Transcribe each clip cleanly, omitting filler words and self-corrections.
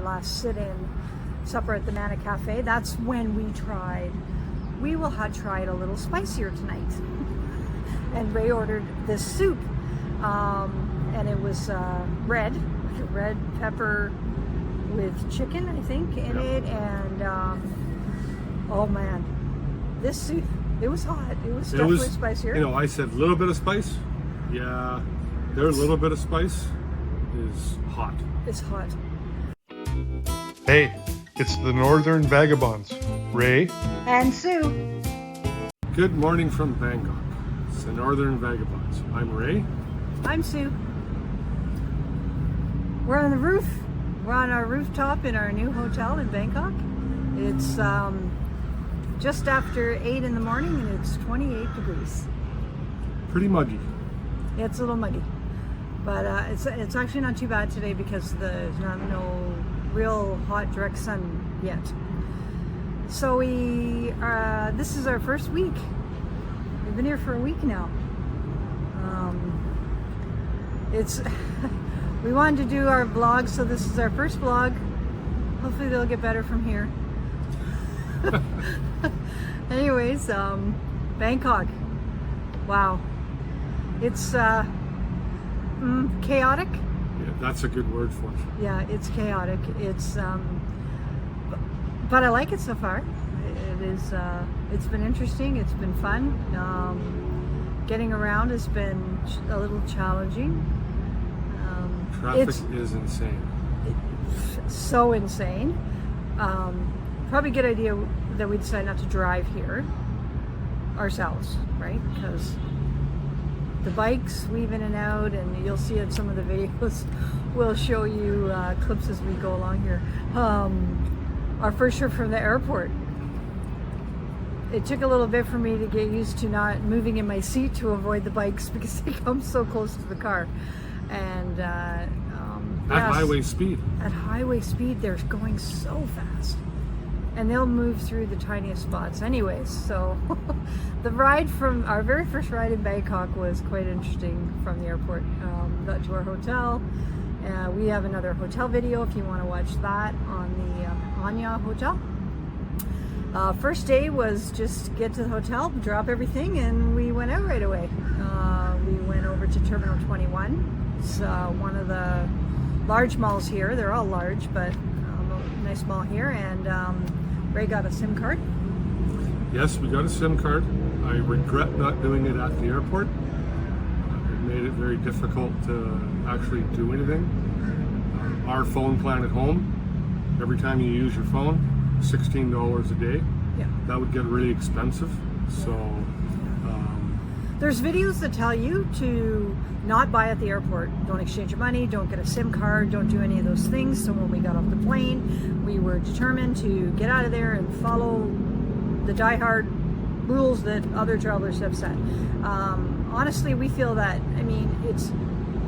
last sit-in supper at the Mana Cafe. That's when we tried. We will have tried a little spicier tonight. And Ray ordered this soup, and it was red pepper with chicken, I think, in it, and oh man, this soup, it was hot. It was definitely spicier. You know, I said a little bit of spice. Yeah, their little bit of spice is hot. It's hot. Hey, it's the Northern Vagabonds, Ray and Sue. Good morning from Bangkok. It's the Northern Vagabonds. I'm Ray. I'm Sue. We're on the roof. We're on our rooftop in our new hotel in Bangkok. It's just after 8 in the morning and it's 28 degrees. Pretty muggy. Yeah, it's a little muggy. But it's actually not too bad today because there's no real hot direct sun yet. So this is our first week. We've been here for a week now. We wanted to do our vlog, so this is our first vlog. Hopefully they'll get better from here. Anyways, Bangkok. Wow. It's chaotic. Yeah, that's a good word for it. Yeah, it's chaotic. It's but I like it so far. It is. It's been interesting. It's been fun. Getting around has been a little challenging. Traffic is insane. So insane. Probably a good idea that we decided not to drive here ourselves, right? Because the bikes weave in and out, and you'll see in some of the videos, we'll show you clips as we go along here. Our first trip from the airport. It took a little bit for me to get used to not moving in my seat to avoid the bikes because they come so close to the car. And at highway speed. At highway speed, they're going so fast. And they'll move through the tiniest spots anyways. So the ride from our very first ride in Bangkok was quite interesting from the airport. Got to our hotel. We have another hotel video if you want to watch that on the Anya Hotel. First day was just get to the hotel, drop everything, and we went out right away. We went over to Terminal 21. It's one of the large malls here. They're all large, but a nice mall here. And Ray got a SIM card. Yes, we got a SIM card. I regret not doing it at the airport. It made it very difficult to actually do anything. Our phone plan at home, every time you use your phone, $16 a day. Yeah. That would get really expensive. So there's videos that tell you to not buy at the airport. Don't exchange your money, don't get a SIM card, don't do any of those things. So when we got off the plane, we were determined to get out of there and follow the diehard rules that other travelers have set. Honestly, we feel that, I mean, it's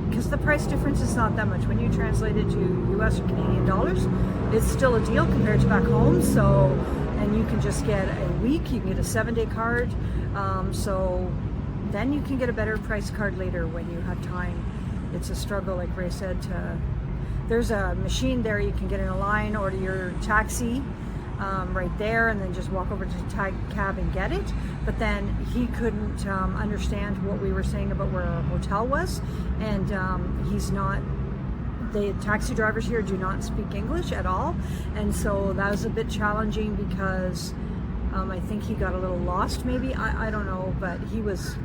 because the price difference is not that much. When you translate it to US or Canadian dollars, it's still a deal compared to back home. So, and you can just get a week, you can get a 7-day card. So then you can get a better price card later when you have time. It's a struggle, like Ray said. There's a machine there, you can get in a line, order your taxi right there, and then just walk over to the cab and get it. But then he couldn't understand what we were saying about where our hotel was, and the taxi drivers here do not speak English at all, and so that was a bit challenging because I think he got a little lost maybe, I don't know, but he was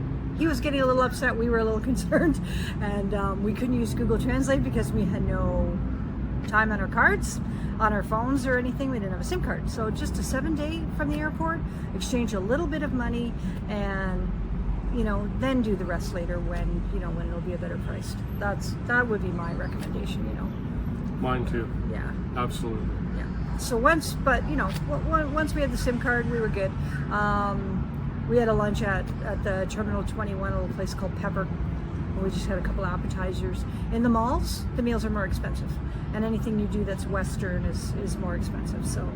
getting a little upset. We were a little concerned, and we couldn't use Google Translate because we had no time on our cards, on our phones or anything. We didn't have a SIM card. So just a 7-day from the airport, exchange a little bit of money, and then do the rest later when it'll be a better price. That would be my recommendation. Mine too. Yeah. Absolutely. Yeah. So once we had the SIM card, we were good. We had a lunch at the Terminal 21, a little place called Pepper. We just had a couple appetizers. In the malls, the meals are more expensive, and anything you do that's Western is more expensive. So,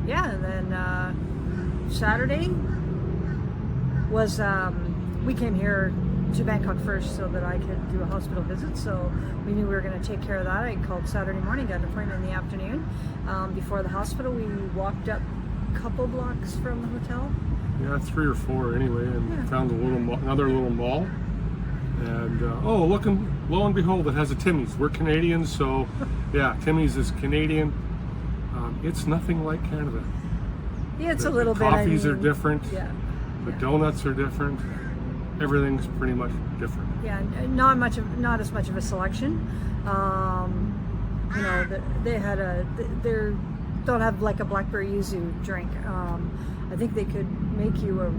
yeah. And then Saturday was we came here to Bangkok first so that I could do a hospital visit. So we knew we were going to take care of that. I called Saturday morning, got an appointment in the afternoon. Before the hospital, we walked up a couple blocks from the hotel. Yeah, 3 or 4 anyway, and found another little mall. And lo and behold, it has a Timmy's. We're Canadians, so yeah, Timmy's is Canadian. It's nothing like Canada. Yeah, it's The a little bit. coffees are different. Yeah. The donuts are different. Everything's pretty much different. Yeah, not as much of a selection. They don't have like a blackberry yuzu drink. I think they could make you a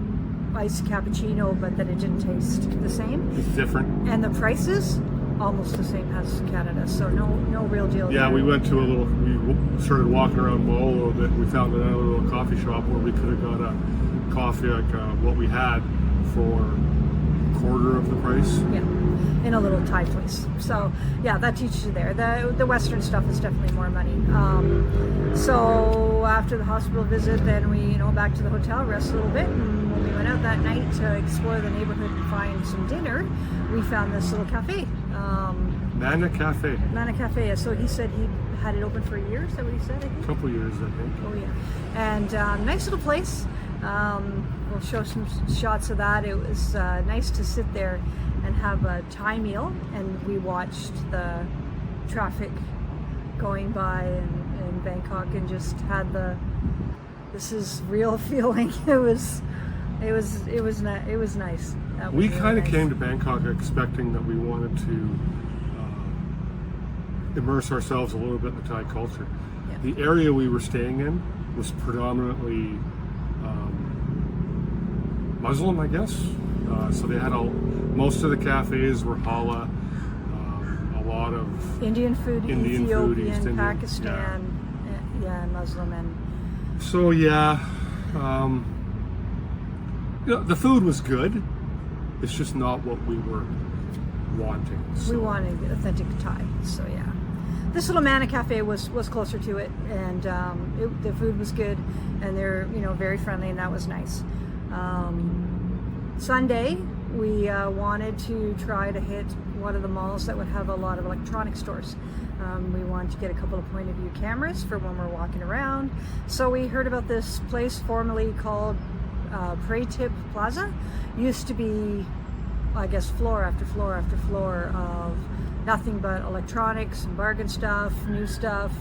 iced cappuccino, but then it didn't taste the same. It's different. And the prices almost the same as Canada, so no real deal. Yeah, there. we started walking around Mo a little bit. We found another little coffee shop where we could have got a coffee like what we had for a quarter of the price. Yeah, in a little Thai place. So yeah, that teaches you there. The Western stuff is definitely more money. So after the hospital visit, then we back to the hotel, rest a little bit, and when we went out that night to explore the neighborhood and find some dinner, we found this little cafe. Mana Cafe. Mana Cafe. So he said he had it open for a year. Is that what he said? I think. A couple years, I think. Oh yeah, and nice little place. We'll show some shots of that. It was nice to sit there and have a Thai meal, and we watched the traffic going by in Bangkok, and just had this is real feeling. It was nice. We kind of came to Bangkok expecting that we wanted to immerse ourselves a little bit in the Thai culture. Yeah. The area we were staying in was predominantly Muslim, I guess. So they had most of the cafes were halal. A lot of Indian food, Indian food, East Ethiopian, Indian, Pakistan, and Muslim, and so yeah. The food was good. It's just not what we were wanting. So. we wanted authentic Thai. So yeah, this little Mana Cafe was closer to it, and the food was good, and they're very friendly, and that was nice. Sunday we wanted to try to hit one of the malls that would have a lot of electronic stores. We wanted to get a couple of point of view cameras for when we're walking around. So we heard about this place formerly called Tip Plaza. Used to be, I guess, floor after floor after floor of nothing but electronics and bargain stuff, new stuff,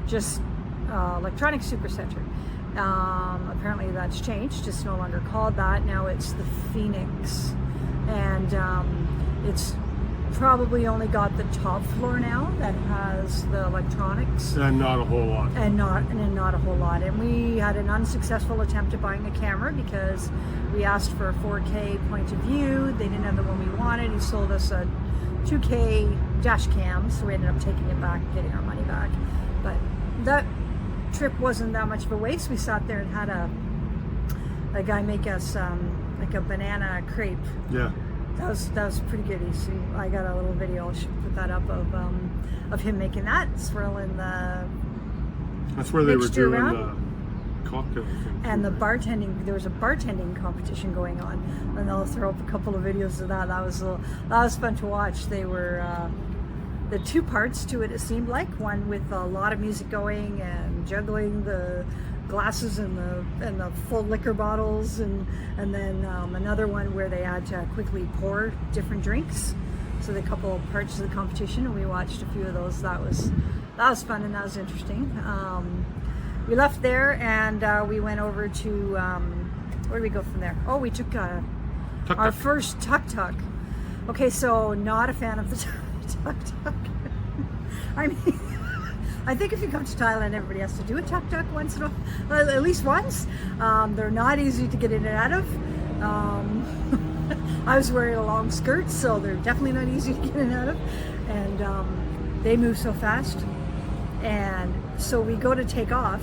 just electronic supercenter. Apparently that's changed. It's no longer called that. Now it's the Phoenix, and it's probably only got the top floor now that has the electronics, And not a whole lot. and not a whole lot. And we had an unsuccessful attempt at buying a camera because we asked for a 4K point of view. They didn't have the one we wanted. He sold us a 2K dash cam, so we ended up taking it back and getting our money back. But that trip wasn't that much of a waste. We sat there and had a guy make us like a banana crepe. Yeah. That was pretty good. I got a little video. I should put that up of him making that, swirling the That's where they were mixture doing around. the cocktail thing. And the bartending. There was a bartending competition going on, and they'll throw up a couple of videos of that. That was fun to watch. They were the two parts to it. It seemed like one with a lot of music going and juggling the glasses and the full liquor bottles, and then another one where they had to quickly pour different drinks. So the couple parts of the competition, and we watched a few of those. That was fun, and that was interesting. We left there, and we went over to where did we go from there? Oh, we took our Tuk-tuk. first tuk-tuk. Okay, so not a fan of the tuk-tuk. I mean, I think if you come to Thailand, everybody has to do a tuk-tuk once in a while, at least once. They're not easy to get in and out of. I was wearing a long skirt, so they're definitely not easy to get in and out of. And they move so fast. And so we go to take off,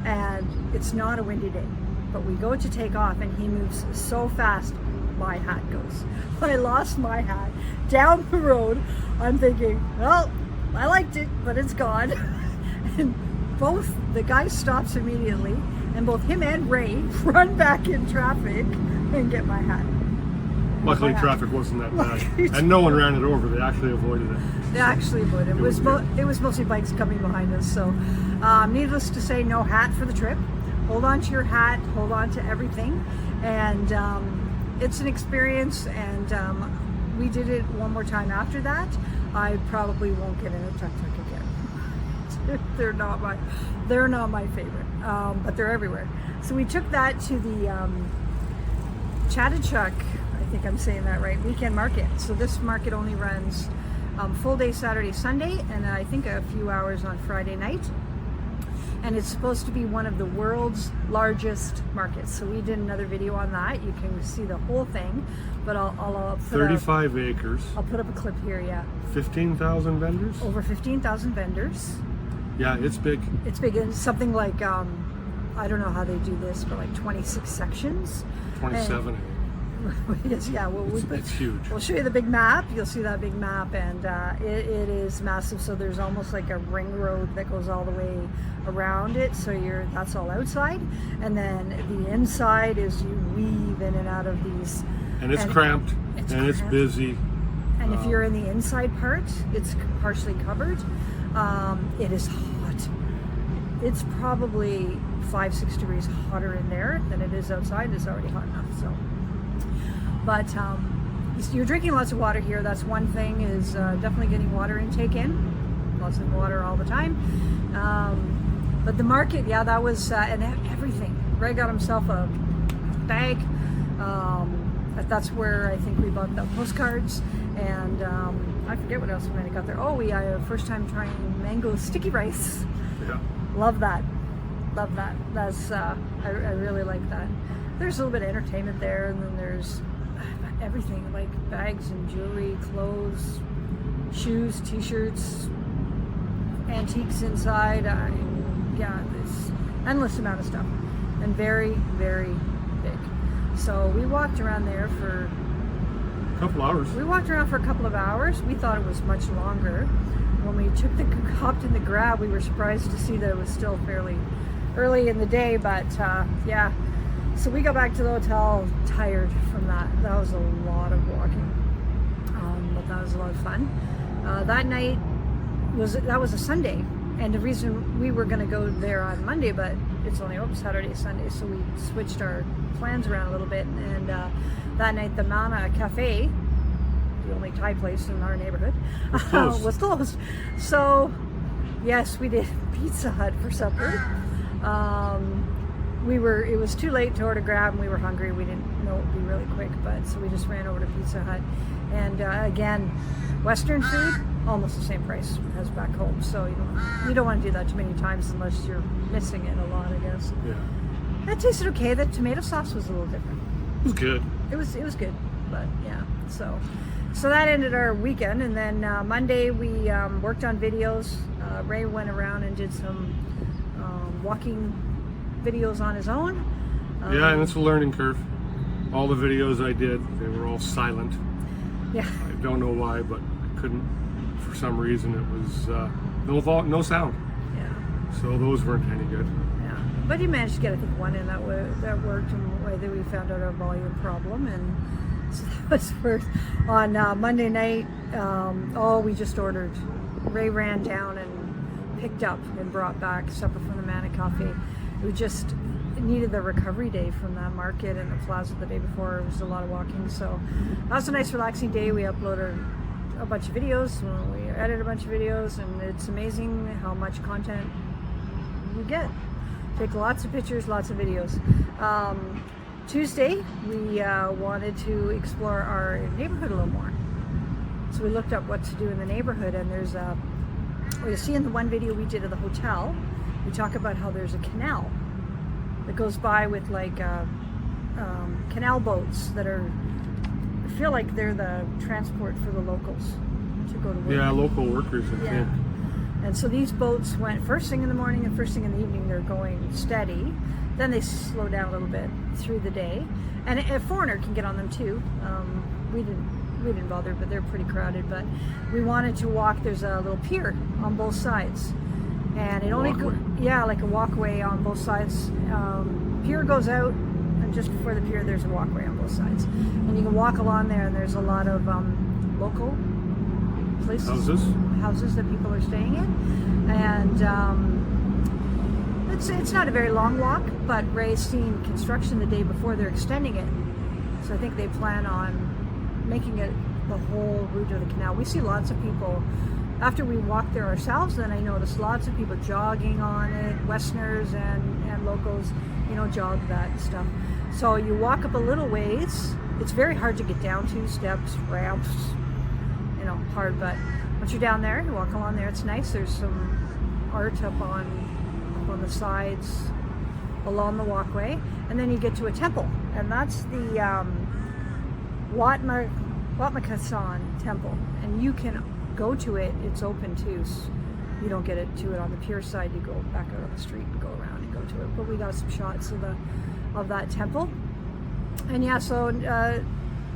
and it's not a windy day, but we go to take off, and he moves so fast, my hat goes. I lost my hat down the road. I'm thinking, well, I liked it, but it's gone. And both the guy stops immediately, and both him and Ray run back in traffic and get my hat. Luckily, traffic wasn't that bad, and no one ran it over. They actually avoided it. They actually would. It was mostly bikes coming behind us. So, needless to say, no hat for the trip. Hold on to your hat. Hold on to everything, and it's an experience. And we did it one more time after that. I probably won't get in a tuk-tuk again. They're not my favorite, but they're everywhere. So we took that to the Chatuchak, I think I'm saying that right, weekend market. So this market only runs full day Saturday, Sunday, and I think a few hours on Friday night. And it's supposed to be one of the world's largest markets. So we did another video on that. You can see the whole thing, but I'll put 35 acres. I'll put up a clip here. Yeah. 15,000 vendors. Over 15,000 vendors. Yeah, it's big. It's big. It's something like I don't know how they do this, but like 26 sections. 27. Yes, yeah. Well, it's huge. We'll show you the big map. You'll see that big map, and it is massive. So there's almost like a ring road that goes all the way around it. So that's all outside, and then the inside is you weave in and out of these. And it's cramped, it's busy. And if you're in the inside part, it's partially covered. It is hot. It's probably 5-6 degrees hotter in there than it is outside. It's already hot enough. So, but you're drinking lots of water here. That's one thing, is definitely getting water intake in. Lots of water all the time. But the market, yeah, that was and everything. Ray got himself a bag. That's where I think we bought the postcards, and I forget what else we might have got there. Oh, we first time trying mango sticky rice. Yeah. Love that. That's I really like that. There's a little bit of entertainment there, and then there's everything like bags and jewelry, clothes, shoes, t-shirts, antiques inside. Yeah, there's endless amount of stuff, and very, very big. So we walked around there for a couple hours. We walked around for a couple of hours. We thought it was much longer. When we hopped in the Grab, we were surprised to see that it was still fairly early in the day, but yeah. So we got back to the hotel tired from that. That was a lot of walking, but that was a lot of fun. That night was a Sunday, and the reason we were going to go there on Monday, but it's only open Saturday, Sunday, so we switched our plans around a little bit. And that night, the Mana Cafe, the only Thai place in our neighborhood, was closed. So yes, we did Pizza Hut for supper. It was too late to order Grab, and we were hungry. We didn't know it would be really quick, but so we just ran over to Pizza Hut. And again, Western food, almost the same price as back home. So you don't want to do that too many times unless you're missing it a lot, I guess. Yeah. That tasted okay. The tomato sauce was a little different. It was good. It was good, but yeah. So that ended our weekend, and then Monday we worked on videos. Ray went around and did some walking videos on his own. Yeah, and it's a learning curve. All the videos I did, they were all silent. Yeah. I don't know why, but I couldn't. For some reason, it was no sound. Yeah. So those weren't any good. Yeah. But he managed to get, I think, one in that worked in a way that we found out our volume problem, and so that was worth. On Monday night, we just ordered. Ray ran down and picked up and brought back supper from the Mana Cafe. We just needed the recovery day from that market and the plaza the day before. It was a lot of walking, so that was a nice relaxing day. We uploaded a bunch of videos, we edited a bunch of videos, and it's amazing how much content you get. Take lots of pictures, lots of videos. Tuesday, we wanted to explore our neighborhood a little more. So we looked up what to do in the neighborhood, and there's you'll see in the one video we did of the hotel, we talk about how there's a canal that goes by with like canal boats that are, I feel like they're the transport for the locals to go to work. Yeah, local workers, I think. And so these boats went first thing in the morning and first thing in the evening. They're going steady. Then they slow down a little bit through the day. And a foreigner can get on them too. We didn't bother, but they're pretty crowded. But we wanted to walk. There's a little pier on both sides, and it only like a walkway on both sides. Pier goes out and just before the pier, there's a walkway on both sides, and you can walk along there. And there's a lot of local places, houses that people are staying in, and it's not a very long walk. But Ray's seen construction the day before; they're extending it, so I think they plan on making it the whole route of the canal. We see lots of people. After we walked there ourselves, then I noticed lots of people jogging on it, Westerners and locals, jog that stuff. So you walk up a little ways. It's very hard to get down to, steps, ramps, hard, but once you're down there, you walk along there, it's nice. There's some art up on the sides along the walkway, and then you get to a temple, and that's the Watmakasan temple, and you can go to it. It's open too. So you don't get to it on the pier side. You go back out on the street and go around and go to it. But we got some shots of that temple. And yeah, so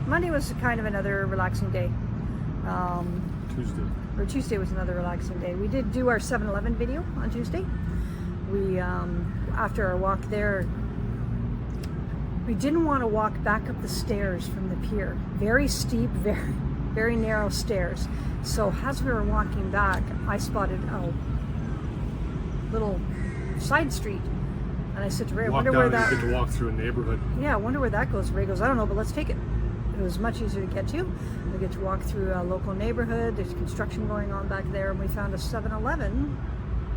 Monday was kind of another relaxing day. Tuesday was another relaxing day. We did do our 7-Eleven video on Tuesday. We after our walk there, we didn't want to walk back up the stairs from the pier. Very steep, very narrow stairs. So as we were walking back, I spotted a little side street, and I said to Ray, "I wonder where that." You get to walk through a neighborhood. Yeah, I wonder where that goes. Ray goes, "I don't know, but let's take it." It was much easier to get to. We get to walk through a local neighborhood. There's construction going on back there, and we found a 7-Eleven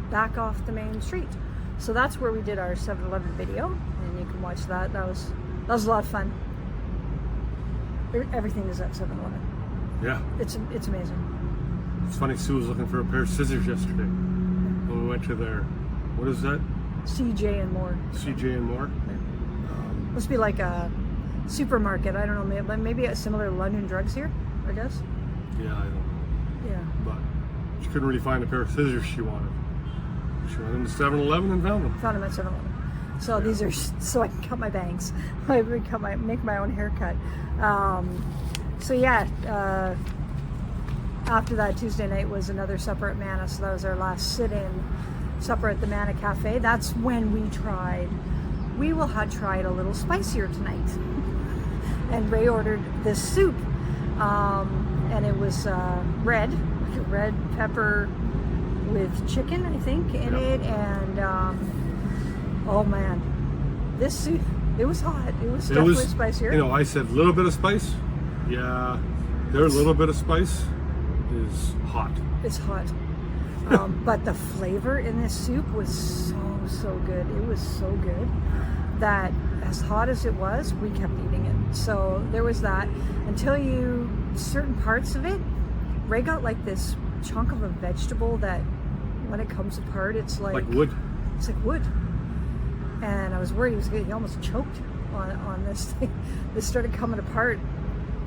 back off the main street. So that's where we did our 7-Eleven video, and you can watch that. That was a lot of fun. Everything is at 7-Eleven. Yeah. It's amazing. It's funny, Sue was looking for a pair of scissors yesterday when we went to their, what is that? CJ and More. CJ and More? Must be like a supermarket. I don't know, maybe similar to London Drugs here, I guess. Yeah, I don't know. Yeah. But she couldn't really find a pair of scissors she wanted. She went into 7-Eleven and found them. Found them at 7-Eleven. So these are so I can cut my bangs. I make my own haircut. So yeah, after that Tuesday night was another supper at Mana. So that was our last sit-in supper at the Mana Cafe. That's when we will have tried a little spicier tonight. And Ray ordered this soup, and it was red pepper with chicken, I think, in it, and oh man, this soup, it was hot. It was definitely spicier. I said a little bit of spice. Yeah, their little bit of spice is hot. It's hot. But the flavor in this soup was so good. It was so good that as hot as it was, we kept eating it. So there was that until certain parts of it, Ray got like this chunk of a vegetable that when it comes apart, it's like wood. It's like wood. And I was worried he almost choked on this thing. This started coming apart.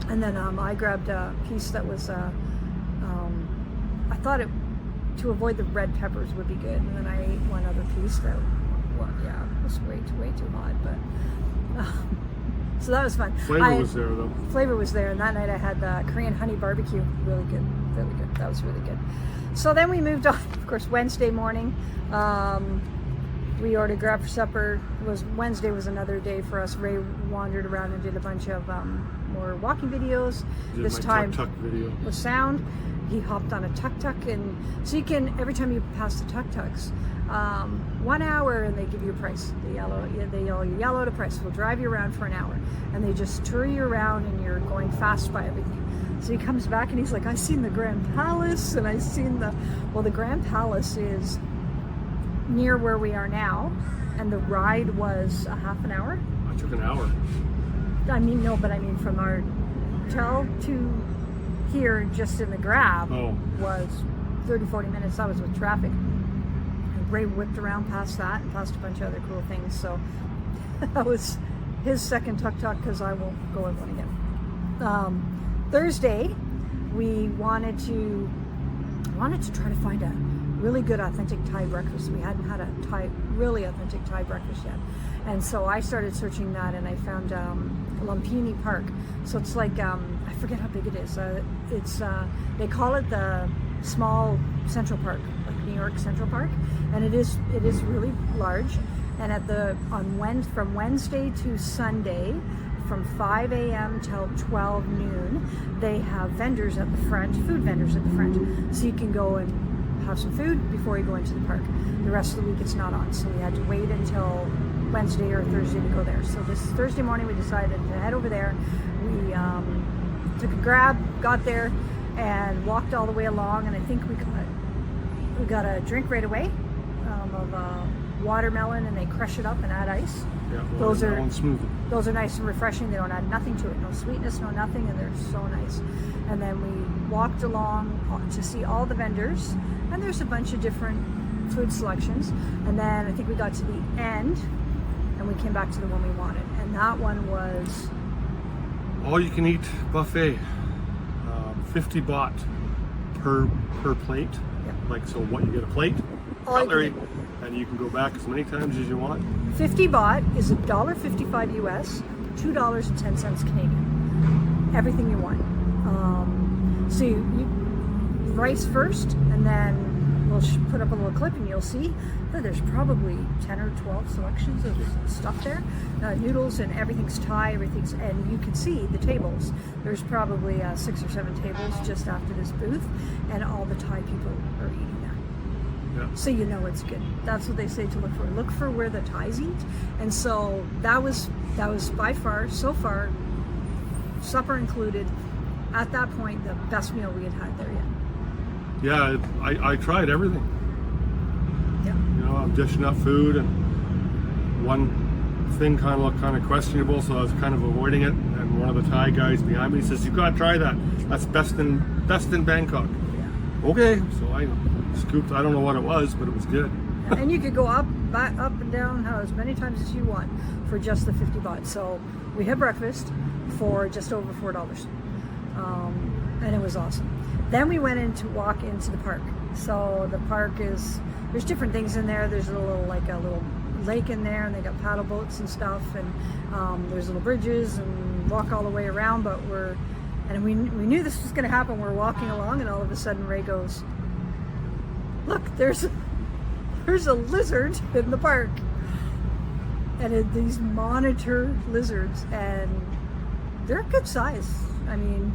And then I grabbed a piece that was, I thought to avoid the red peppers would be good. And then I ate one other piece that, was way too hot. But so that was fun. Flavor was there though. Flavor was there. And that night I had the Korean honey barbecue. Really good. Really good. That was really good. So then we moved on. Of course, Wednesday morning. We ordered grab for supper. Wednesday was another day for us. Ray wandered around and did a bunch of more walking videos. This time tuk-tuk video with sound. He hopped on a tuk-tuk, and so you can, every time you pass the tuk-tuks, 1 hour, and they give you a price. They yell yellow to price. We'll drive you around for an hour, and they just tour you around, and you're going fast by everything. So he comes back and he's like, "I seen the Grand Palace, and I seen the Grand Palace is near where we are now, and the ride was a half an hour." I took an hour. I mean from our hotel to here, just in the grab, was 30-40 minutes. That was with traffic. And Ray whipped around past that and past a bunch of other cool things. So that was his second tuk-tuk, because I won't go in one again. Thursday, we wanted to try to find a really good authentic Thai breakfast. We hadn't had a really authentic Thai breakfast yet. And so I started searching that, and I found Lumphini Park. So it's like, I forget how big it is. They call it the small Central Park, like New York Central Park. And it is really large. And from Wednesday to Sunday, from 5 a.m. till 12 noon, they have vendors at the front, food vendors at the front. So you can go and have some food before you go into the park. The rest of the week it's not on, so we had to wait until Wednesday or Thursday to go there. So this Thursday morning we decided to head over there. We took a grab, got there, and walked all the way along, and I think we got a drink right away of watermelon, and they crush it up and add ice. Yeah, Those are smoothie. Those are nice and refreshing. They don't add nothing to it, no sweetness, no nothing, and they're so nice. And then we walked along to see all the vendors, and there's a bunch of different food selections. And then I think we got to the end, and we came back to the one we wanted, and that one was all you can eat buffet, 50 baht per plate. Yeah. Like, so what, you get a plate, All you can cutlery, eat. and you can go back as many times as you want. 50 baht is $1.55 US, $2.10 Canadian. Everything you want. So you rice first, and then we'll put up a little clip, and you'll see that there's probably 10 or 12 selections of stuff there. Noodles, and everything's Thai, and you can see the tables. There's probably 6 or 7 tables just after this booth, and all the Thai people are eating there. Yeah. So you know it's good. That's what they say to look for. Look for where the Thais eat. And so that was by far, so far, supper included, at that point, the best meal we had there yet. Yeah, I tried everything. Yeah. You know, I'm dishing up food, and one thing kind of looked kind of questionable, so I was kind of avoiding it. And one of the Thai guys behind me says, "You gotta try that. That's best in Bangkok." Yeah. Okay, so I scooped. I don't know what it was, but it was good. And you could go up and down as many times as you want for just the 50 baht. So we had breakfast for just over $4, and it was awesome. Then we went in to walk into the park. So the park there's different things in there. There's a little lake in there, and they got paddle boats and stuff, and there's little bridges, and walk all the way around. But we knew this was going to happen. We're walking along, and all of a sudden Ray goes, "Look, there's a lizard in the park," and these monitor lizards, and they're good size. I mean,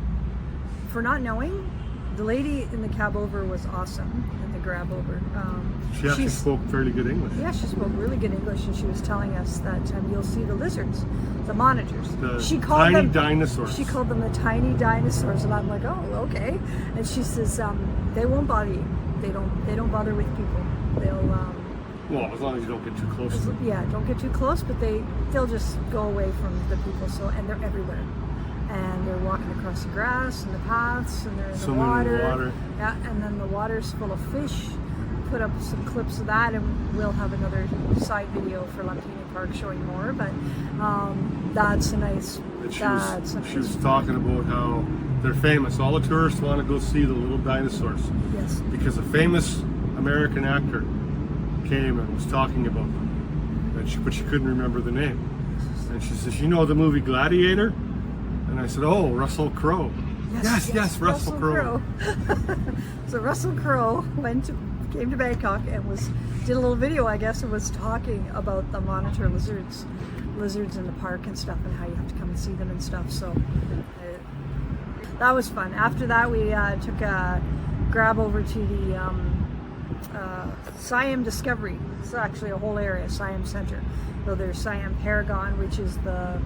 for not knowing, the lady in the cab over was awesome, in the grab over. She actually spoke fairly good English. Yeah, she spoke really good English, and she was telling us that you'll see the lizards, the monitors. The tiny dinosaurs. She called them the tiny dinosaurs, and I'm like, oh, okay. And she says they won't bother you. They don't bother with people. They'll Well, as long as you don't get too close to them. yeah, don't get too close, but they'll just go away from the people. So, and they're everywhere. And they're walking across the grass and the paths, and they're in the water. Yeah, and then the water's full of fish. Put up some clips of that, and we'll have another side video for Lumphini Park showing more. But that's a nice. She was talking about how they're famous. All the tourists want to go see the little dinosaurs. Yes. Because a famous American actor came and was talking about them, but she couldn't remember the name. And she says, "You know the movie Gladiator?" And I said, "Oh, Russell Crowe." Yes, Russell Crowe. So Russell Crowe came to Bangkok and did a little video, I guess, and was talking about the monitor lizards in the park and stuff, and how you have to come and see them and stuff. So that was fun. After that, we took a grab over to the Siam Discovery. It's actually a whole area, Siam Center. So there's Siam Paragon, which is the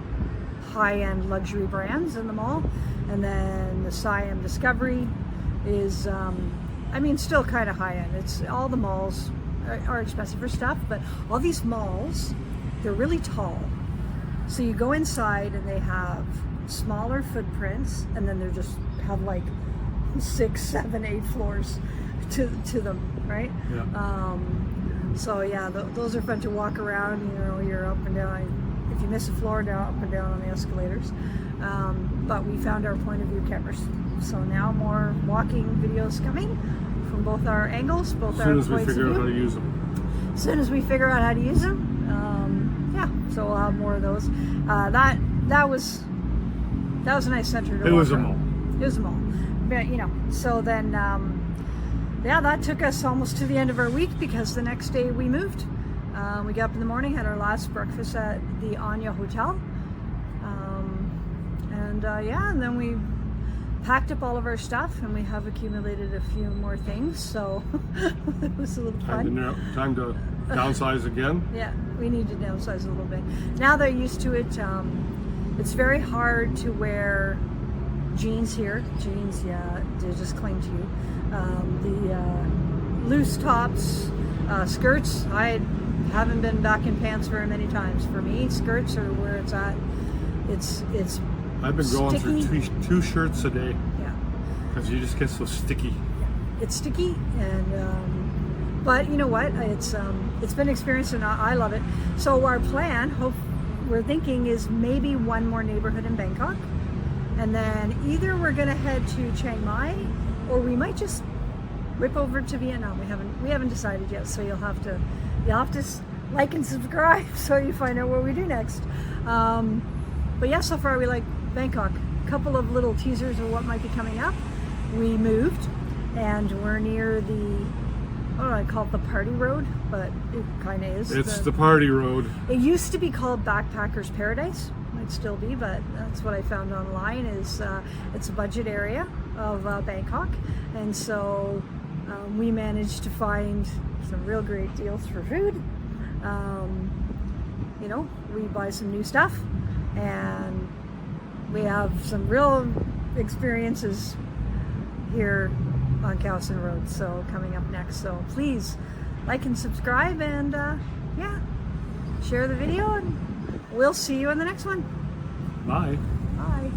high-end luxury brands in the mall, and then the Siam Discovery is still kind of high-end. It's all the malls are expensive for stuff, but all these malls, they're really tall. So you go inside, and they have smaller footprints, and then they just have like 6, 7, 8 floors to them, right? Yeah. So yeah, those are fun to walk around. You know, you're up and down. If you miss a floor, down, up and down on the escalators. But we found our point of view cameras. So now more walking videos coming from both our angles, both our points of view. As soon as we figure out how to use them. As soon as we figure out how to use them, so we'll have more of those. That was a nice center to It walk was a around. mall. It was a mall. But, so then, that took us almost to the end of our week, because the next day we moved. We got up in the morning, had our last breakfast at the Anya Hotel. Yeah, and then we packed up all of our stuff, and we have accumulated a few more things, so it was a little fun. Time to downsize again. Yeah, we need to downsize a little bit. Now they're used to it. It's very hard to wear jeans here. Jeans, yeah, they just cling to you. The loose tops, skirts, I haven't been back in pants very many times. For me, skirts are where it's at. It's I've been going sticky. through two shirts a day. Yeah. Because you just get so sticky. It's sticky, and but you know what? It's been an experience, and I love it. So our plan, we're thinking, is maybe one more neighborhood in Bangkok, and then either we're going to head to Chiang Mai, or we might just rip over to Vietnam. We haven't decided yet. So you'll have to like and subscribe so you find out what we do next. But yeah, so far we like Bangkok. A couple of little teasers of what might be coming up. We moved, and we're near the, what do I call it, the party road, but it kind of is. It's the party road. It used to be called Backpackers Paradise. Might still be, but that's what I found online. Is it's a budget area of Bangkok, and so we managed to find some real great deals for food. You know, we buy some new stuff, and we have some real experiences here on Cowson Road, so coming up next. So please like and subscribe, and yeah, share the video, and we'll see you in the next one. Bye. Bye.